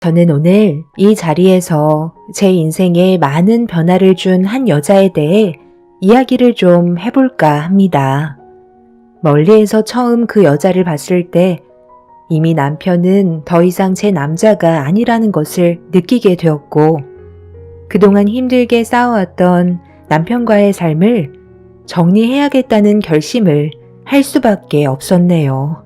저는 오늘 이 자리에서 제 인생에 많은 변화를 준 한 여자에 대해 이야기를 좀 해볼까 합니다. 멀리에서 처음 그 여자를 봤을 때 이미 남편은 더 이상 제 남자가 아니라는 것을 느끼게 되었고, 그동안 힘들게 쌓아왔던 남편과의 삶을 정리해야겠다는 결심을 할 수밖에 없었네요.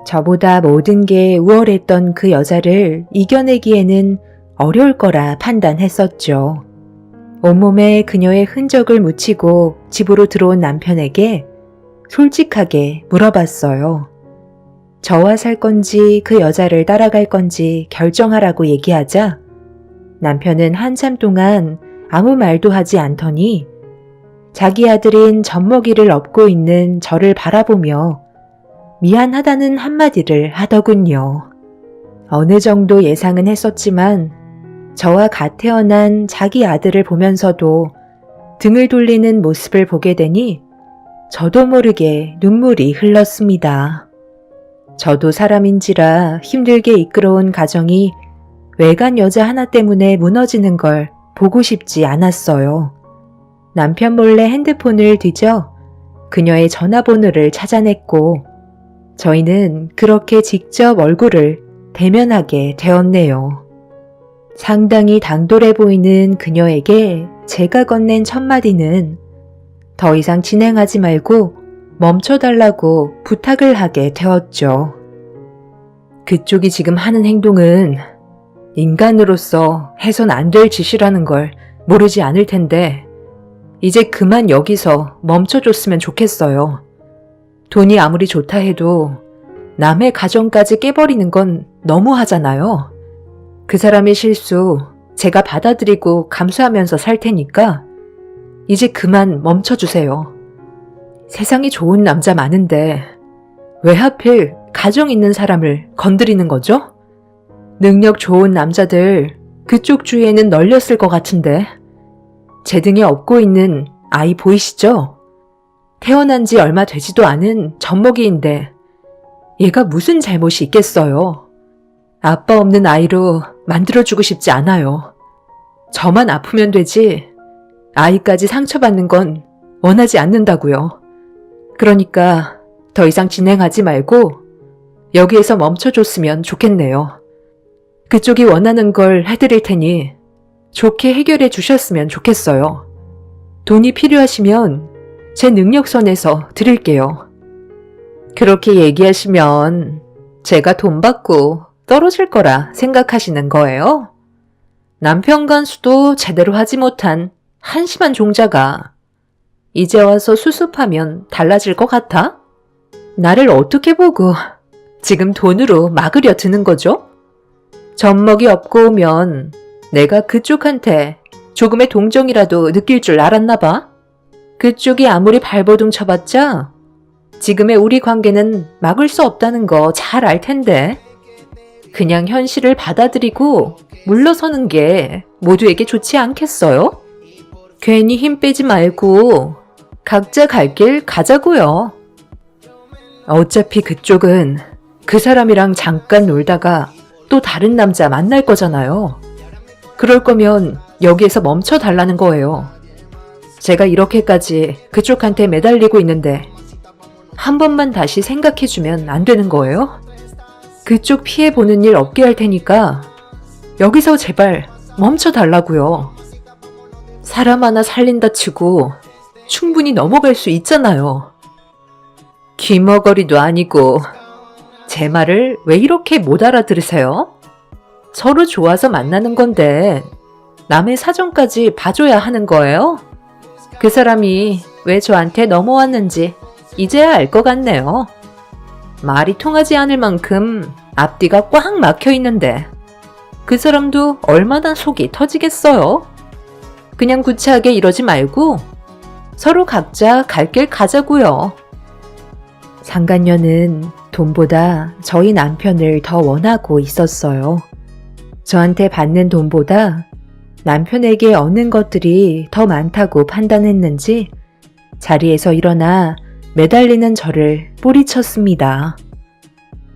저보다 모든 게 우월했던 그 여자를 이겨내기에는 어려울 거라 판단했었죠. 온몸에 그녀의 흔적을 묻히고 집으로 들어온 남편에게 솔직하게 물어봤어요. 저와 살 건지 그 여자를 따라갈 건지 결정하라고 얘기하자 남편은 한참 동안 아무 말도 하지 않더니 자기 아들인 젖먹이를 업고 있는 저를 바라보며 미안하다는 한마디를 하더군요. 어느 정도 예상은 했었지만 저와 갓 태어난 자기 아들을 보면서도 등을 돌리는 모습을 보게 되니 저도 모르게 눈물이 흘렀습니다. 저도 사람인지라 힘들게 이끌어온 가정이 외간 여자 하나 때문에 무너지는 걸 보고 싶지 않았어요. 남편 몰래 핸드폰을 뒤져 그녀의 전화번호를 찾아냈고 저희는 그렇게 직접 얼굴을 대면하게 되었네요. 상당히 당돌해 보이는 그녀에게 제가 건넨 첫마디는 더 이상 진행하지 말고 멈춰달라고 부탁을 하게 되었죠. 그쪽이 지금 하는 행동은 인간으로서 해선 안 될 짓이라는 걸 모르지 않을 텐데 이제 그만 여기서 멈춰줬으면 좋겠어요. 돈이 아무리 좋다 해도 남의 가정까지 깨버리는 건 너무하잖아요. 그 사람의 실수 제가 받아들이고 감수하면서 살 테니까 이제 그만 멈춰주세요. 세상에 좋은 남자 많은데 왜 하필 가정 있는 사람을 건드리는 거죠? 능력 좋은 남자들 그쪽 주위에는 널렸을 것 같은데 제 등에 업고 있는 아이 보이시죠? 태어난 지 얼마 되지도 않은 젖먹이인데 얘가 무슨 잘못이 있겠어요. 아빠 없는 아이로 만들어주고 싶지 않아요. 저만 아프면 되지 아이까지 상처받는 건 원하지 않는다고요. 그러니까 더 이상 진행하지 말고 여기에서 멈춰줬으면 좋겠네요. 그쪽이 원하는 걸 해드릴 테니 좋게 해결해 주셨으면 좋겠어요. 돈이 필요하시면 제 능력선에서 드릴게요. 그렇게 얘기하시면 제가 돈 받고 떨어질 거라 생각하시는 거예요? 남편 간수도 제대로 하지 못한 한심한 종자가 이제 와서 수습하면 달라질 것 같아? 나를 어떻게 보고 지금 돈으로 막으려 드는 거죠? 젖먹이 업고 오면 내가 그쪽한테 조금의 동정이라도 느낄 줄 알았나 봐. 그쪽이 아무리 발버둥 쳐봤자 지금의 우리 관계는 막을 수 없다는 거 잘 알 텐데 그냥 현실을 받아들이고 물러서는 게 모두에게 좋지 않겠어요? 괜히 힘 빼지 말고 각자 갈 길 가자고요. 어차피 그쪽은 그 사람이랑 잠깐 놀다가 또 다른 남자 만날 거잖아요. 그럴 거면 여기에서 멈춰 달라는 거예요. 제가 이렇게까지 그쪽한테 매달리고 있는데 한 번만 다시 생각해주면 안 되는 거예요? 그쪽 피해 보는 일 없게 할 테니까 여기서 제발 멈춰 달라고요. 사람 하나 살린다 치고 충분히 넘어갈 수 있잖아요. 귀머거리도 아니고 제 말을 왜 이렇게 못 알아들으세요? 서로 좋아서 만나는 건데 남의 사정까지 봐줘야 하는 거예요? 그 사람이 왜 저한테 넘어왔는지 이제야 알 것 같네요. 말이 통하지 않을 만큼 앞뒤가 꽉 막혀 있는데 그 사람도 얼마나 속이 터지겠어요? 그냥 구차하게 이러지 말고 서로 각자 갈 길 가자고요. 상간녀는 돈보다 저희 남편을 더 원하고 있었어요. 저한테 받는 돈보다 남편에게 얻는 것들이 더 많다고 판단했는지 자리에서 일어나 매달리는 저를 뿌리쳤습니다.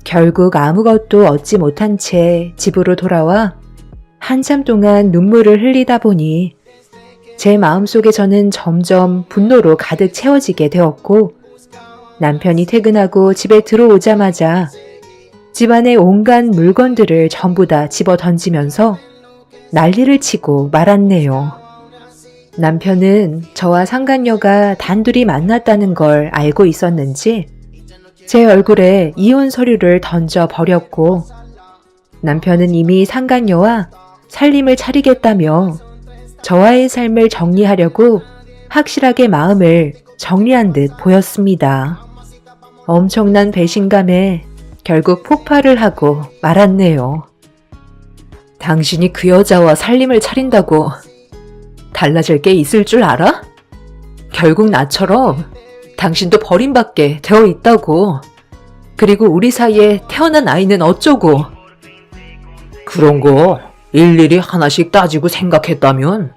결국 아무것도 얻지 못한 채 집으로 돌아와 한참 동안 눈물을 흘리다 보니 제 마음속에 저는 점점 분노로 가득 채워지게 되었고, 남편이 퇴근하고 집에 들어오자마자 집안의 온갖 물건들을 전부 다 집어 던지면서 난리를 치고 말았네요. 남편은 저와 상간녀가 단둘이 만났다는 걸 알고 있었는지 제 얼굴에 이혼 서류를 던져 버렸고, 남편은 이미 상간녀와 살림을 차리겠다며 저와의 삶을 정리하려고 확실하게 마음을 정리한 듯 보였습니다. 엄청난 배신감에 결국 폭발을 하고 말았네요. 당신이 그 여자와 살림을 차린다고 달라질 게 있을 줄 알아? 결국 나처럼 당신도 버림받게 되어 있다고. 그리고 우리 사이에 태어난 아이는 어쩌고. 그런 거 일일이 하나씩 따지고 생각했다면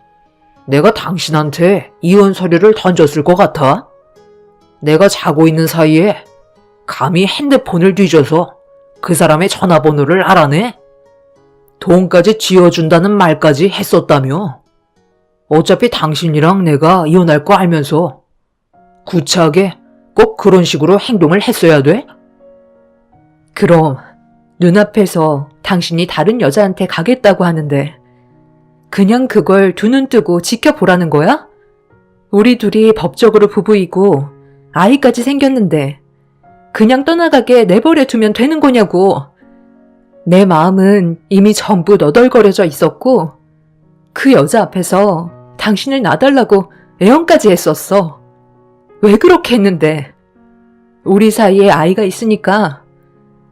내가 당신한테 이혼 서류를 던졌을 것 같아? 내가 자고 있는 사이에 감히 핸드폰을 뒤져서 그 사람의 전화번호를 알아내? 돈까지 쥐어준다는 말까지 했었다며? 어차피 당신이랑 내가 이혼할 거 알면서 구차하게 꼭 그런 식으로 행동을 했어야 돼? 그럼 눈앞에서 당신이 다른 여자한테 가겠다고 하는데 그냥 그걸 두 눈 뜨고 지켜보라는 거야? 우리 둘이 법적으로 부부이고 아이까지 생겼는데 그냥 떠나가게 내버려 두면 되는 거냐고. 내 마음은 이미 전부 너덜거려져 있었고 그 여자 앞에서 당신을 놔달라고 애원까지 했었어. 왜 그렇게 했는데? 우리 사이에 아이가 있으니까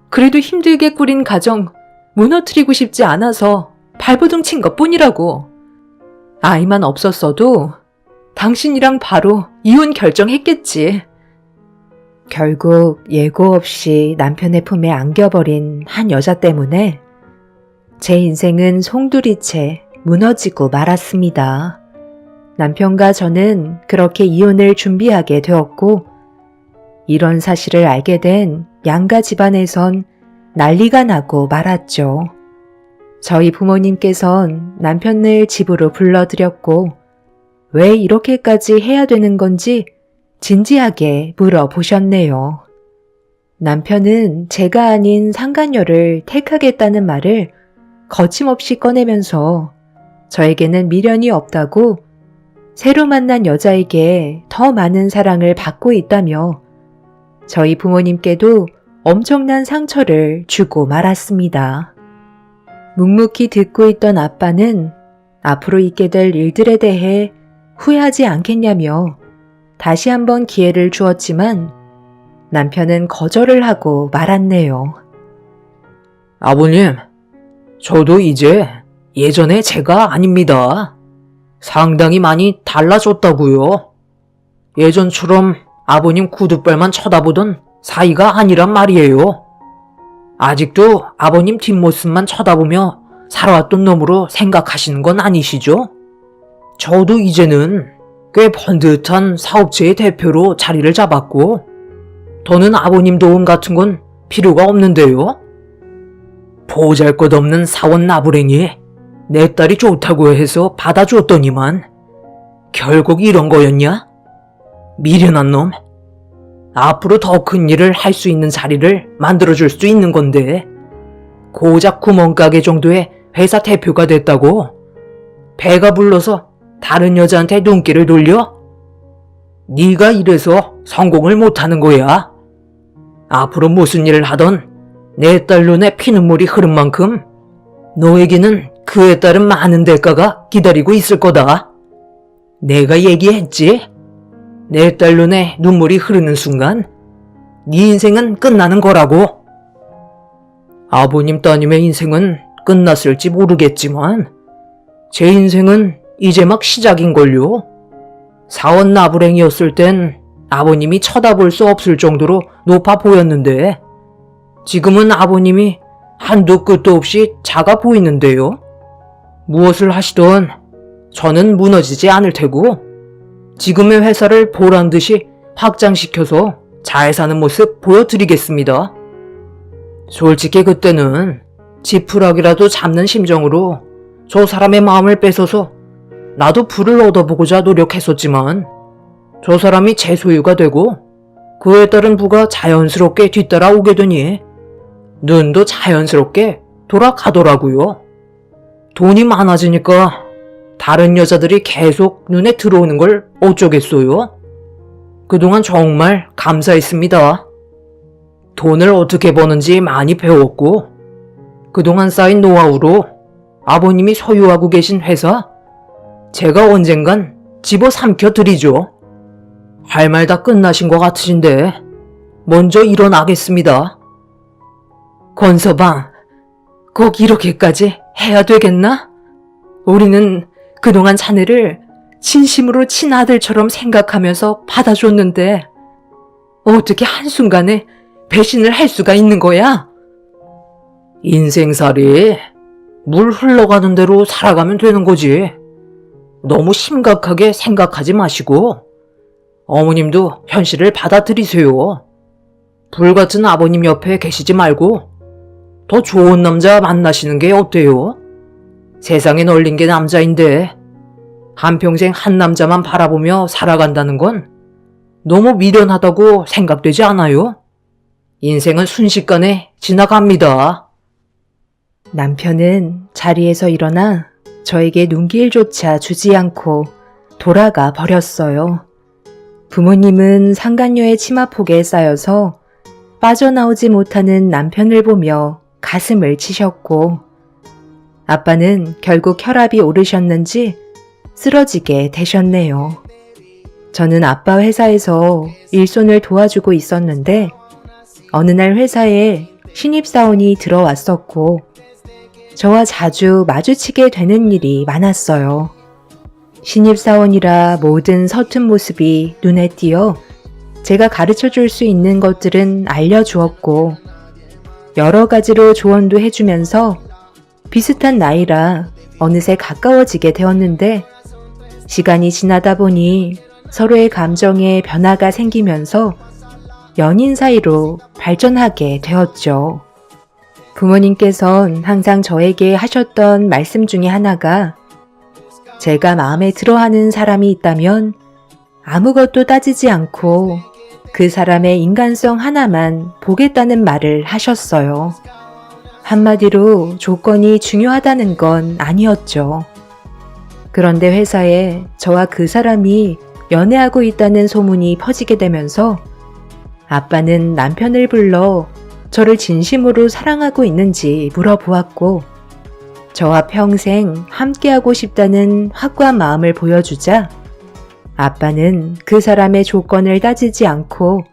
그래도 힘들게 꾸린 가정 무너뜨리고 싶지 않아서 발버둥 친 것뿐이라고. 아이만 없었어도 당신이랑 바로 이혼 결정했겠지. 결국 예고 없이 남편의 품에 안겨버린 한 여자 때문에 제 인생은 송두리째 무너지고 말았습니다. 남편과 저는 그렇게 이혼을 준비하게 되었고, 이런 사실을 알게 된 양가 집안에선 난리가 나고 말았죠. 저희 부모님께선 남편을 집으로 불러들였고 왜 이렇게까지 해야 되는 건지 진지하게 물어보셨네요. 남편은 제가 아닌 상간녀를 택하겠다는 말을 거침없이 꺼내면서 저에게는 미련이 없다고, 새로 만난 여자에게 더 많은 사랑을 받고 있다며 저희 부모님께도 엄청난 상처를 주고 말았습니다. 묵묵히 듣고 있던 아빠는 앞으로 있게 될 일들에 대해 후회하지 않겠냐며 다시 한번 기회를 주었지만 남편은 거절을 하고 말았네요. 아버님, 저도 이제 예전의 제가 아닙니다. 상당히 많이 달라졌다고요. 예전처럼 아버님 구두발만 쳐다보던 사이가 아니란 말이에요. 아직도 아버님 뒷모습만 쳐다보며 살아왔던 놈으로 생각하시는 건 아니시죠? 저도 이제는 꽤 번듯한 사업체의 대표로 자리를 잡았고 더는 아버님 도움 같은 건 필요가 없는데요. 보잘것없는 사원 나부랭이 내 딸이 좋다고 해서 받아줬더니만 결국 이런 거였냐? 미련한 놈. 앞으로 더 큰 일을 할 수 있는 자리를 만들어줄 수 있는 건데 고작 구멍가게 정도의 회사 대표가 됐다고 배가 불러서 다른 여자한테 눈길을 돌려? 네가 이래서 성공을 못하는 거야. 앞으로 무슨 일을 하던 내 딸 눈에 피눈물이 흐른 만큼 너에게는 그에 따른 많은 대가가 기다리고 있을 거다. 내가 얘기했지? 내 딸 눈에 눈물이 흐르는 순간 네 인생은 끝나는 거라고. 아버님 따님의 인생은 끝났을지 모르겠지만 제 인생은 이제 막 시작인걸요. 사원 나부랭이였을 땐 아버님이 쳐다볼 수 없을 정도로 높아 보였는데 지금은 아버님이 한도 끝도 없이 작아 보이는데요. 무엇을 하시던 저는 무너지지 않을 테고 지금의 회사를 보란듯이 확장시켜서 잘 사는 모습 보여드리겠습니다. 솔직히 그때는 지푸라기라도 잡는 심정으로 저 사람의 마음을 뺏어서 나도 부를 얻어보고자 노력했었지만 저 사람이 제 소유가 되고 그에 따른 부가 자연스럽게 뒤따라오게 되니 눈도 자연스럽게 돌아가더라고요. 돈이 많아지니까 다른 여자들이 계속 눈에 들어오는 걸 어쩌겠어요? 그동안 정말 감사했습니다. 돈을 어떻게 버는지 많이 배웠고 그동안 쌓인 노하우로 아버님이 소유하고 계신 회사 제가 언젠간 집어삼켜 드리죠. 할 말 다 끝나신 것 같으신데 먼저 일어나겠습니다. 권서방, 꼭 이렇게까지 해야 되겠나? 우리는 그동안 자네를 진심으로 친아들처럼 생각하면서 받아줬는데 어떻게 한순간에 배신을 할 수가 있는 거야? 인생살이 물 흘러가는 대로 살아가면 되는 거지. 너무 심각하게 생각하지 마시고 어머님도 현실을 받아들이세요. 불같은 아버님 옆에 계시지 말고 더 좋은 남자 만나시는 게 어때요? 세상에 널린 게 남자인데 한평생 한 남자만 바라보며 살아간다는 건 너무 미련하다고 생각되지 않아요? 인생은 순식간에 지나갑니다. 남편은 자리에서 일어나 저에게 눈길조차 주지 않고 돌아가 버렸어요. 부모님은 상간녀의 치마폭에 쌓여서 빠져나오지 못하는 남편을 보며 가슴을 치셨고 아빠는 결국 혈압이 오르셨는지 쓰러지게 되셨네요. 저는 아빠 회사에서 일손을 도와주고 있었는데 어느 날 회사에 신입사원이 들어왔었고 저와 자주 마주치게 되는 일이 많았어요. 신입사원이라 모든 서툰 모습이 눈에 띄어 제가 가르쳐 줄 수 있는 것들은 알려주었고 여러 가지로 조언도 해주면서 비슷한 나이라 어느새 가까워지게 되었는데 시간이 지나다 보니 서로의 감정에 변화가 생기면서 연인 사이로 발전하게 되었죠. 부모님께선 항상 저에게 하셨던 말씀 중에 하나가 제가 마음에 들어하는 사람이 있다면 아무것도 따지지 않고 그 사람의 인간성 하나만 보겠다는 말을 하셨어요. 한마디로 조건이 중요하다는 건 아니었죠. 그런데 회사에 저와 그 사람이 연애하고 있다는 소문이 퍼지게 되면서 아빠는 남편을 불러 저를 진심으로 사랑하고 있는지 물어보았고 저와 평생 함께하고 싶다는 확고한 마음을 보여주자 아빠는 그 사람의 조건을 따지지 않고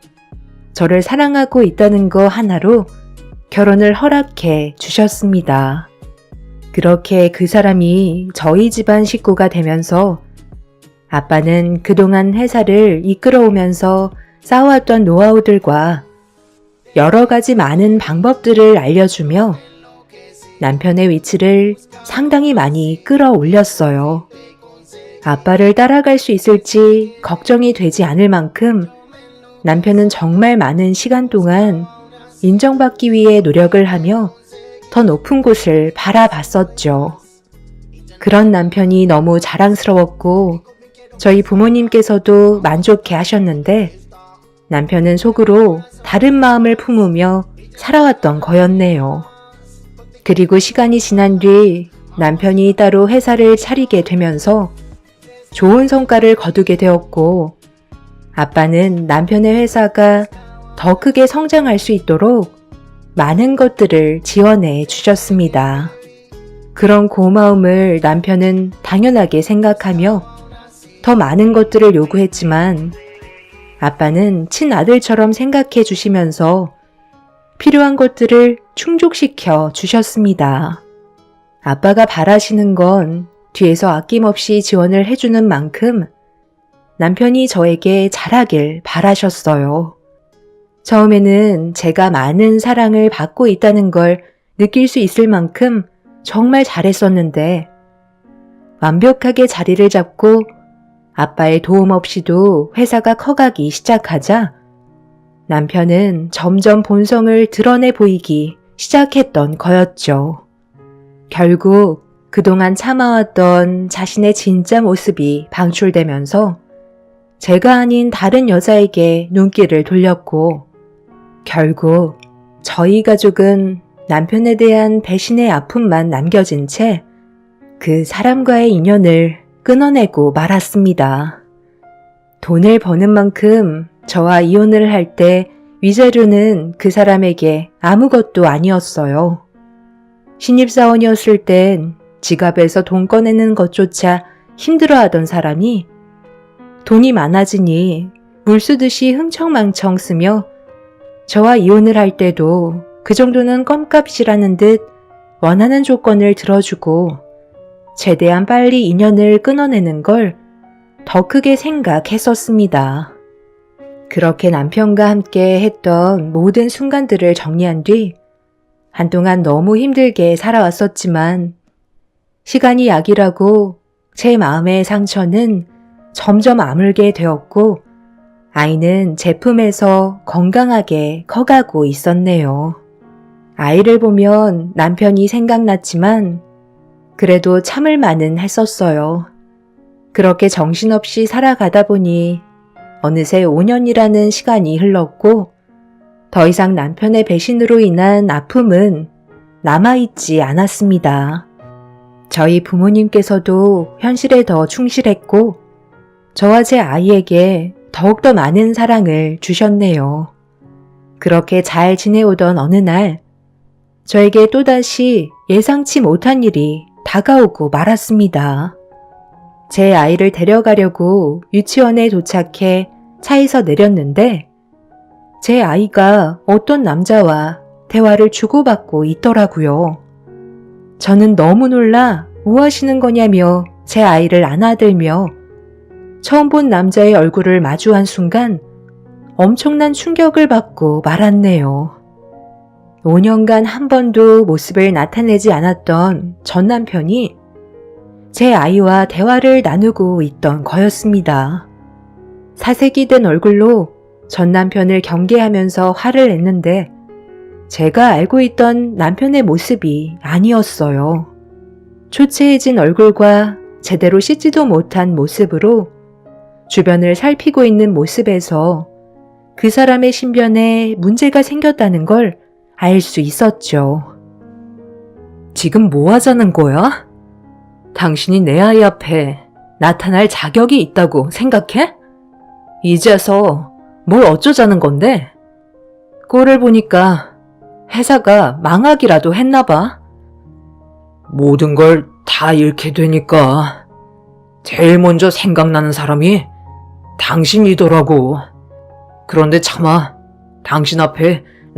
저를 사랑하고 있다는 거 하나로 결혼을 허락해 주셨습니다. 그렇게 그 사람이 저희 집안 식구가 되면서 아빠는 그동안 회사를 이끌어오면서 쌓아왔던 노하우들과 여러 가지 많은 방법들을 알려주며 남편의 위치를 상당히 많이 끌어올렸어요. 아빠를 따라갈 수 있을지 걱정이 되지 않을 만큼 남편은 정말 많은 시간 동안 인정받기 위해 노력을 하며 더 높은 곳을 바라봤었죠. 그런 남편이 너무 자랑스러웠고 저희 부모님께서도 만족해 하셨는데 남편은 속으로 다른 마음을 품으며 살아왔던 거였네요. 그리고 시간이 지난 뒤 남편이 따로 회사를 차리게 되면서 좋은 성과를 거두게 되었고 아빠는 남편의 회사가 더 크게 성장할 수 있도록 많은 것들을 지원해 주셨습니다. 그런 고마움을 남편은 당연하게 생각하며 더 많은 것들을 요구했지만 아빠는 친아들처럼 생각해 주시면서 필요한 것들을 충족시켜 주셨습니다. 아빠가 바라시는 건 뒤에서 아낌없이 지원을 해주는 만큼 남편이 저에게 잘하길 바라셨어요. 처음에는 제가 많은 사랑을 받고 있다는 걸 느낄 수 있을 만큼 정말 잘했었는데 완벽하게 자리를 잡고 아빠의 도움 없이도 회사가 커가기 시작하자 남편은 점점 본성을 드러내 보이기 시작했던 거였죠. 결국 그동안 참아왔던 자신의 진짜 모습이 방출되면서 제가 아닌 다른 여자에게 눈길을 돌렸고, 결국 저희 가족은 남편에 대한 배신의 아픔만 남겨진 채 그 사람과의 인연을 끊어내고 말았습니다. 돈을 버는 만큼 저와 이혼을 할 때 위자료는 그 사람에게 아무것도 아니었어요. 신입사원이었을 땐 지갑에서 돈 꺼내는 것조차 힘들어하던 사람이 돈이 많아지니 물 쓰듯이 흥청망청 쓰며 저와 이혼을 할 때도 그 정도는 껌값이라는 듯 원하는 조건을 들어주고 최대한 빨리 인연을 끊어내는 걸 더 크게 생각했었습니다. 그렇게 남편과 함께 했던 모든 순간들을 정리한 뒤 한동안 너무 힘들게 살아왔었지만 시간이 약이라고 제 마음의 상처는 점점 아물게 되었고 아이는 제 품에서 건강하게 커가고 있었네요. 아이를 보면 남편이 생각났지만 그래도 참을 만은 했었어요. 그렇게 정신없이 살아가다 보니 어느새 5년이라는 시간이 흘렀고 더 이상 남편의 배신으로 인한 아픔은 남아있지 않았습니다. 저희 부모님께서도 현실에 더 충실했고 저와 제 아이에게 더욱더 많은 사랑을 주셨네요. 그렇게 잘 지내오던 어느 날 저에게 또다시 예상치 못한 일이 다가오고 말았습니다. 제 아이를 데려가려고 유치원에 도착해 차에서 내렸는데 제 아이가 어떤 남자와 대화를 주고받고 있더라고요. 저는 너무 놀라 뭐 하시는 거냐며 제 아이를 안아들며 처음 본 남자의 얼굴을 마주한 순간 엄청난 충격을 받고 말았네요. 5년간 한 번도 모습을 나타내지 않았던 전 남편이 제 아이와 대화를 나누고 있던 거였습니다. 사색이 된 얼굴로 전 남편을 경계하면서 화를 냈는데 제가 알고 있던 남편의 모습이 아니었어요. 초췌해진 얼굴과 제대로 씻지도 못한 모습으로 주변을 살피고 있는 모습에서 그 사람의 신변에 문제가 생겼다는 걸 알 수 있었죠. 지금 뭐 하자는 거야? 당신이 내 아이 앞에 나타날 자격이 있다고 생각해? 이제서 뭘 어쩌자는 건데? 꼴을 보니까 회사가 망하기라도 했나 봐. 모든 걸 다 잃게 되니까 제일 먼저 생각나는 사람이 당신이더라고. 그런데 차마 당신 앞에